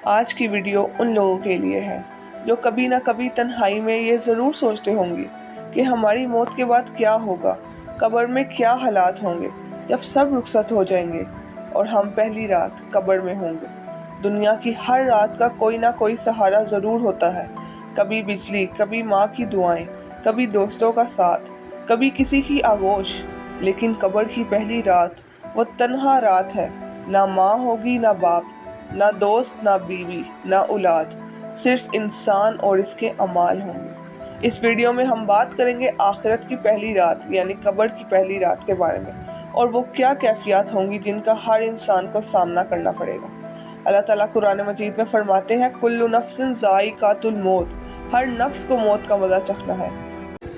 آج کی ویڈیو ان لوگوں کے لیے ہے جو کبھی نہ کبھی تنہائی میں یہ ضرور سوچتے ہوں گے کہ ہماری موت کے بعد کیا ہوگا، قبر میں کیا حالات ہوں گے جب سب رخصت ہو جائیں گے اور ہم پہلی رات قبر میں ہوں گے۔ دنیا کی ہر رات کا کوئی نہ کوئی سہارا ضرور ہوتا ہے، کبھی بجلی، کبھی ماں کی دعائیں، کبھی دوستوں کا ساتھ، کبھی کسی کی آغوش، لیکن قبر کی پہلی رات وہ تنہا رات ہے۔ نہ ماں ہوگی، نہ باپ، نہ دوست، نہ بیوی، نہ اولاد، صرف انسان اور اس کے اعمال ہوں گے۔ اس ویڈیو میں ہم بات کریں گے آخرت کی پہلی رات یعنی قبر کی پہلی رات کے بارے میں، اور وہ کیا کیفیات ہوں گی جن کا ہر انسان کو سامنا کرنا پڑے گا۔ اللہ تعالیٰ قرآن مجید میں فرماتے ہیں کل نفس ذائقۃ الموت، ہر نفس کو موت کا مزہ چکھنا ہے۔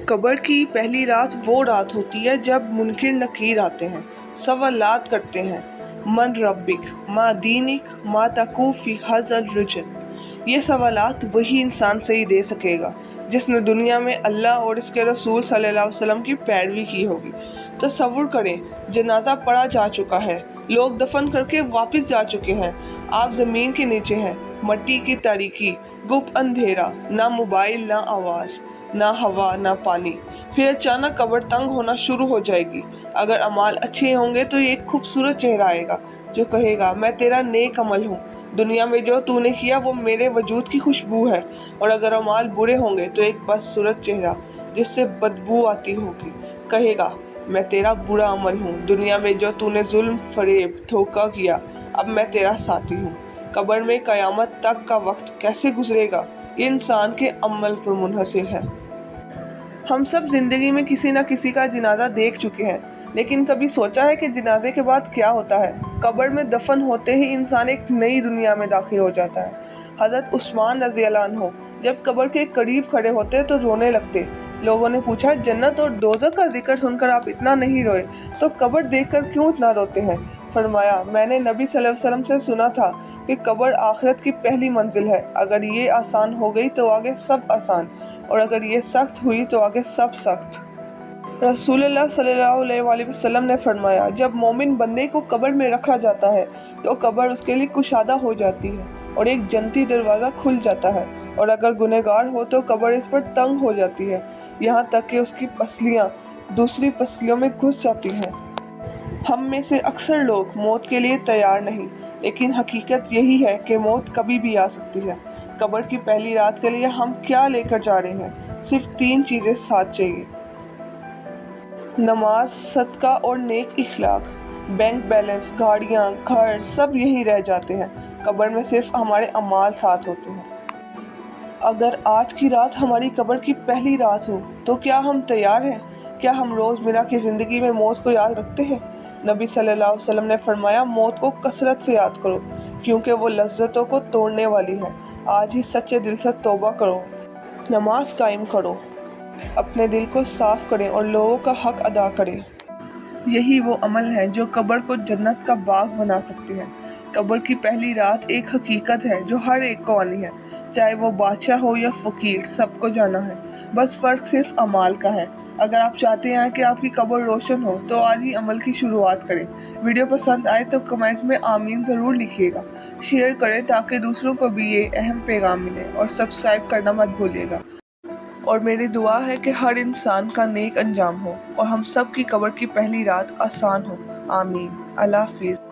قبر کی پہلی رات وہ رات ہوتی ہے جب منکر نکیر آتے ہیں، سوالات کرتے ہیں، من ربک، ما دینک، ما تقو فی ھذا الرجل۔ یہ سوالات وہی انسان سے ہی دے سکے گا جس نے دنیا میں اللہ اور اس کے رسول صلی اللہ علیہ وسلم کی پیروی کی ہوگی۔ تصور کریں، جنازہ پڑھا جا چکا ہے، لوگ دفن کر کے واپس جا چکے ہیں، آپ زمین کے نیچے ہیں، مٹی کی تاریکی، گپ اندھیرا، نہ موبائل، نہ آواز، نہ ہوا، نہ پانی۔ پھر اچانک قبر تنگ ہونا شروع ہو جائے گی۔ اگر اعمال اچھے ہوں گے تو ایک خوبصورت چہرہ آئے گا جو کہے گا میں تیرا نیک عمل ہوں، دنیا میں جو تو نے کیا وہ میرے وجود کی خوشبو ہے۔ اور اگر اعمال برے ہوں گے تو ایک بدصورت چہرہ جس سے بدبو آتی ہوگی کہے گا میں تیرا برا عمل ہوں، دنیا میں جو تو نے ظلم، فریب، دھوکہ کیا، اب میں تیرا ساتھی ہوں۔ قبر میں قیامت تک کا وقت کیسے گزرے گا یہ انسان کے عمل پر منحصر ہے۔ ہم سب زندگی میں کسی نہ کسی کا جنازہ دیکھ چکے ہیں، لیکن کبھی سوچا ہے کہ جنازے کے بعد کیا ہوتا ہے؟ قبر میں دفن ہوتے ہی انسان ایک نئی دنیا میں داخل ہو جاتا ہے۔ حضرت عثمان رضی اللہ عنہ جب قبر کے قریب کھڑے ہوتے تو رونے لگتے۔ لوگوں نے پوچھا جنت اور دوزخ کا ذکر سن کر آپ اتنا نہیں روئے تو قبر دیکھ کر کیوں اتنا روتے ہیں؟ فرمایا میں نے نبی صلی اللہ علیہ وسلم سے سنا تھا کہ قبر آخرت کی پہلی منزل ہے، اگر یہ آسان ہو گئی تو آگے سب آسان، اور اگر یہ سخت ہوئی تو آگے سب سخت۔ رسول اللہ صلی اللہ علیہ وسلم نے فرمایا جب مومن بندے کو قبر میں رکھا جاتا ہے تو قبر اس کے لیے کشادہ ہو جاتی ہے اور ایک جنتی دروازہ کھل جاتا ہے، اور اگر گنہگار ہو تو قبر اس پر تنگ ہو جاتی ہے، یہاں تک کہ اس کی پسلیاں دوسری پسلیوں میں گھس جاتی ہیں۔ ہم میں سے اکثر لوگ موت کے لیے تیار نہیں، لیکن حقیقت یہی ہے کہ موت کبھی بھی آ سکتی ہے۔ قبر کی پہلی رات کے لیے ہم کیا لے کر جا رہے ہیں؟ صرف 3 چیزیں ساتھ چاہیے: نماز، صدقہ اور نیک اخلاق۔ بینک بیلنس، گاڑیاں، گھر سب یہیں رہ جاتے ہیں، قبر میں صرف ہمارے اعمال ساتھ ہوتے ہیں۔ اگر آج کی رات ہماری قبر کی پہلی رات ہو تو کیا ہم تیار ہیں؟ کیا ہم روزمرہ کی زندگی میں موت کو یاد رکھتے ہیں؟ نبی صلی اللہ علیہ وسلم نے فرمایا موت کو کثرت سے یاد کرو کیونکہ وہ لذتوں کو توڑنے والی ہے۔ آج ہی سچے دل سے توبہ کرو، نماز قائم کرو، اپنے دل کو صاف کریں اور لوگوں کا حق ادا کریں۔ یہی وہ عمل ہیں جو قبر کو جنت کا باغ بنا سکتے ہیں۔ قبر کی پہلی رات ایک حقیقت ہے جو ہر ایک کو آنی ہے، چاہے وہ بادشاہ ہو یا فقیر، سب کو جانا ہے، بس فرق صرف اعمال کا ہے۔ اگر آپ چاہتے ہیں کہ آپ کی قبر روشن ہو تو آج ہی عمل کی شروعات کریں۔ ویڈیو پسند آئے تو کمنٹ میں آمین ضرور لکھیے گا، شیئر کریں تاکہ دوسروں کو بھی یہ اہم پیغام ملے، اور سبسکرائب کرنا مت بھولیے گا۔ اور میری دعا ہے کہ ہر انسان کا نیک انجام ہو اور ہم سب کی قبر کی پہلی رات آسان ہو۔ آمین۔ اللہ حافظ۔